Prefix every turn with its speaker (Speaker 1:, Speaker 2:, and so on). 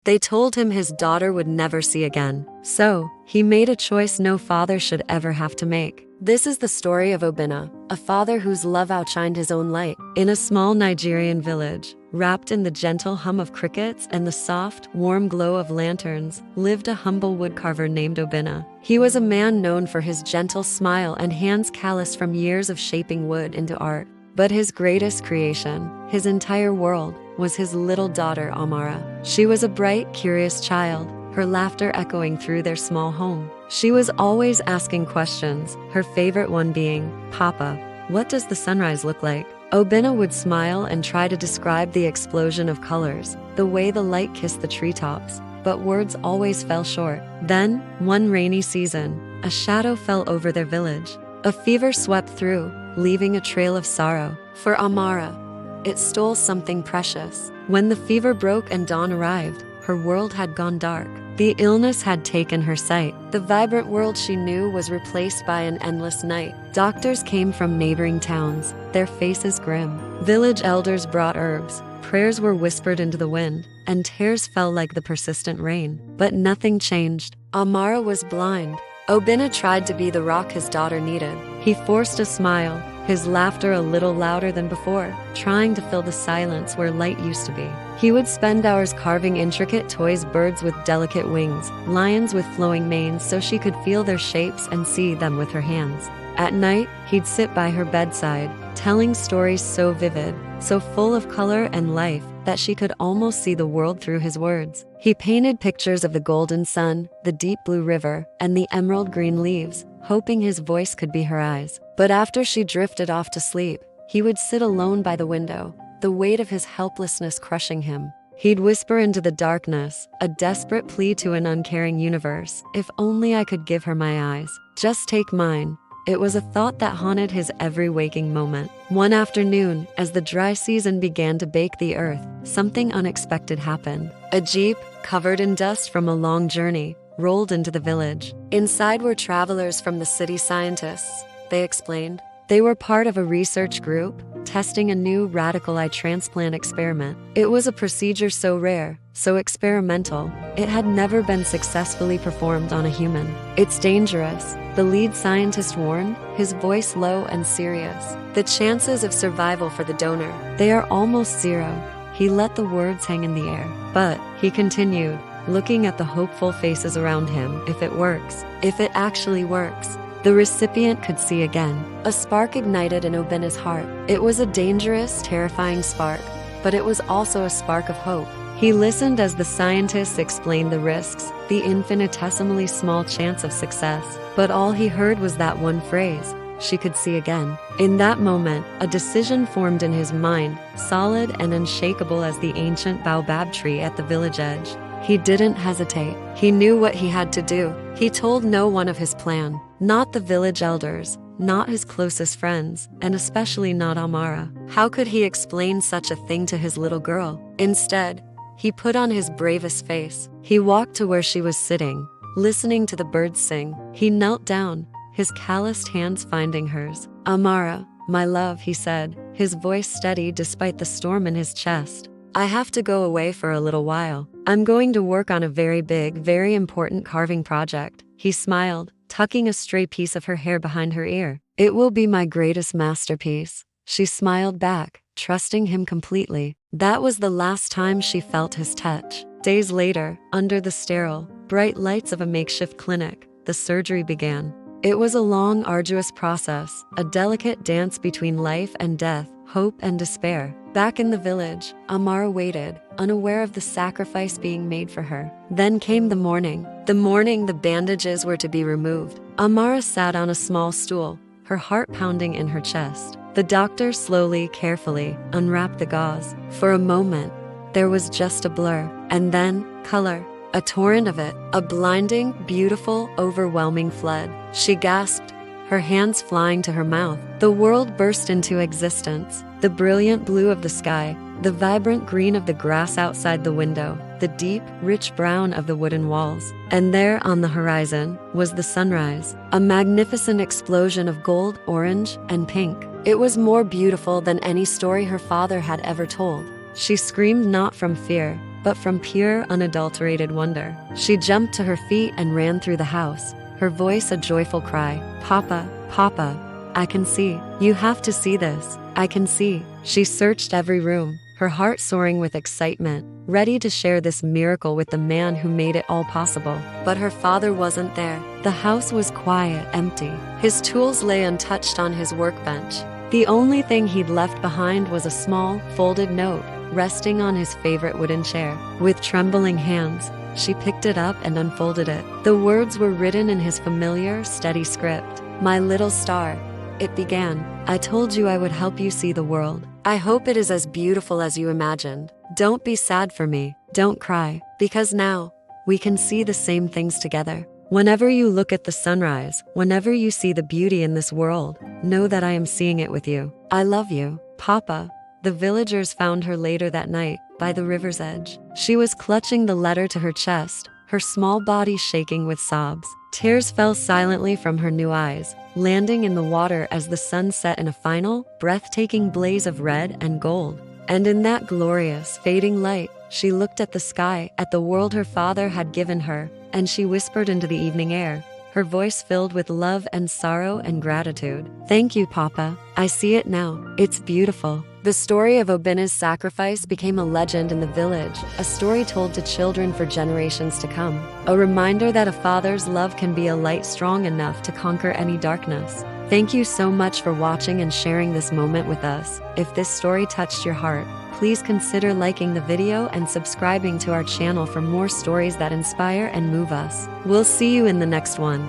Speaker 1: They told him his daughter would never see again. So, he made a choice no father should ever have to make. This is the story of Obinna, a father whose love outshined his own light. In a small Nigerian village, wrapped in the gentle hum of crickets and the soft, warm glow of lanterns, lived a humble woodcarver named Obinna. He was a man known for his gentle smile and hands calloused from years of shaping wood into art. But his greatest creation, his entire world, was his little daughter Amara. She was a bright, curious child, her laughter echoing through their small home. She was always asking questions, her favorite one being, "Papa, what does the sunrise look like?" Obinna would smile and try to describe the explosion of colors, the way the light kissed the treetops, but words always fell short. Then, one rainy season, a shadow fell over their village. A fever swept through, leaving a trail of sorrow. For Amara, it stole something precious. When the fever broke and dawn arrived, her world had gone dark. The illness had taken her sight. The vibrant world she knew was replaced by an endless night. Doctors came from neighboring towns, their faces grim. Village elders brought herbs. Prayers were whispered into the wind, and tears fell like the persistent rain. But nothing changed. Amara was blind. Obinna tried to be the rock his daughter needed. He forced a smile, his laughter a little louder than before, trying to fill the silence where light used to be. He would spend hours carving intricate toys, birds with delicate wings, lions with flowing manes, so she could feel their shapes and see them with her hands. At night, he'd sit by her bedside, telling stories so vivid, so full of color and life, that she could almost see the world through his words. He painted pictures of the golden sun, the deep blue river, and the emerald green leaves, hoping his voice could be her eyes. But after she drifted off to sleep, he would sit alone by the window, the weight of his helplessness crushing him. He'd whisper into the darkness, a desperate plea to an uncaring universe, "If only I could give her my eyes. Just take mine." It was a thought that haunted his every waking moment. One afternoon, as the dry season began to bake the earth, something unexpected happened. A jeep, covered in dust from a long journey, rolled into the village. Inside were travelers from the city scientists, they explained. They were part of a research group, testing a new radical eye transplant experiment. It was a procedure so rare, so experimental, it had never been successfully performed on a human. "It's dangerous," the lead scientist warned, his voice low and serious. "The chances of survival for the donor, they are almost zero." He let the words hang in the air. But, he continued, looking at the hopeful faces around him, "If it works, if it actually works." The recipient could see again. A spark ignited in Obinna's heart. It was a dangerous, terrifying spark, but it was also a spark of hope. He listened as the scientists explained the risks, the infinitesimally small chance of success. But all he heard was that one phrase, "She could see again." In that moment, a decision formed in his mind, solid and unshakable as the ancient baobab tree at the village edge. He didn't hesitate. He knew what he had to do. He told no one of his plan. Not the village elders, not his closest friends, and especially not Amara. How could he explain such a thing to his little girl? Instead, he put on his bravest face. He walked to where she was sitting, listening to the birds sing. He knelt down, his calloused hands finding hers. "Amara, my love," he said, his voice steady despite the storm in his chest. "I have to go away for a little while. I'm going to work on a very big, very important carving project." He smiled, tucking a stray piece of her hair behind her ear. "It will be my greatest masterpiece." She smiled back, trusting him completely. That was the last time she felt his touch. Days later, under the sterile, bright lights of a makeshift clinic, the surgery began. It was a long, arduous process, a delicate dance between life and death, hope and despair. Back in the village, Amara waited, unaware of the sacrifice being made for her. Then came the morning. The morning the bandages were to be removed. Amara sat on a small stool, her heart pounding in her chest. The doctor slowly, carefully, unwrapped the gauze. For a moment, there was just a blur. And then, color. A torrent of it. A blinding, beautiful, overwhelming flood. She gasped, her hands flying to her mouth. The world burst into existence. The brilliant blue of the sky, the vibrant green of the grass outside the window, the deep, rich brown of the wooden walls. And there on the horizon was the sunrise, a magnificent explosion of gold, orange, and pink. It was more beautiful than any story her father had ever told. She screamed not from fear, but from pure, unadulterated wonder. She jumped to her feet and ran through the house, her voice a joyful cry. Papa, Papa, I can see. You have to see this. I can see. She searched every room, her heart soaring with excitement, ready to share this miracle with the man who made it all possible. But her father wasn't there. The house was quiet, empty. His tools lay untouched on his workbench. The only thing he'd left behind was a small, folded note, resting on his favorite wooden chair. With trembling hands, she picked it up and unfolded it. The words were written in his familiar, steady script. My little star, it began. I told you I would help you see the world. I hope it is as beautiful as you imagined. Don't be sad for me. Don't cry. Because now, we can see the same things together. Whenever you look at the sunrise, whenever you see the beauty in this world, know that I am seeing it with you. I love you, Papa. The villagers found her later that night, by the river's edge. She was clutching the letter to her chest, her small body shaking with sobs. Tears fell silently from her new eyes, landing in the water as the sun set in a final, breathtaking blaze of red and gold. And in that glorious, fading light, she looked at the sky, at the world her father had given her, and she whispered into the evening air, her voice filled with love and sorrow and gratitude. Thank you, Papa. I see it now. It's beautiful. The story of Obinna's sacrifice became a legend in the village, a story told to children for generations to come. A reminder that a father's love can be a light strong enough to conquer any darkness. Thank you so much for watching and sharing this moment with us. If this story touched your heart, please consider liking the video and subscribing to our channel for more stories that inspire and move us. We'll see you in the next one.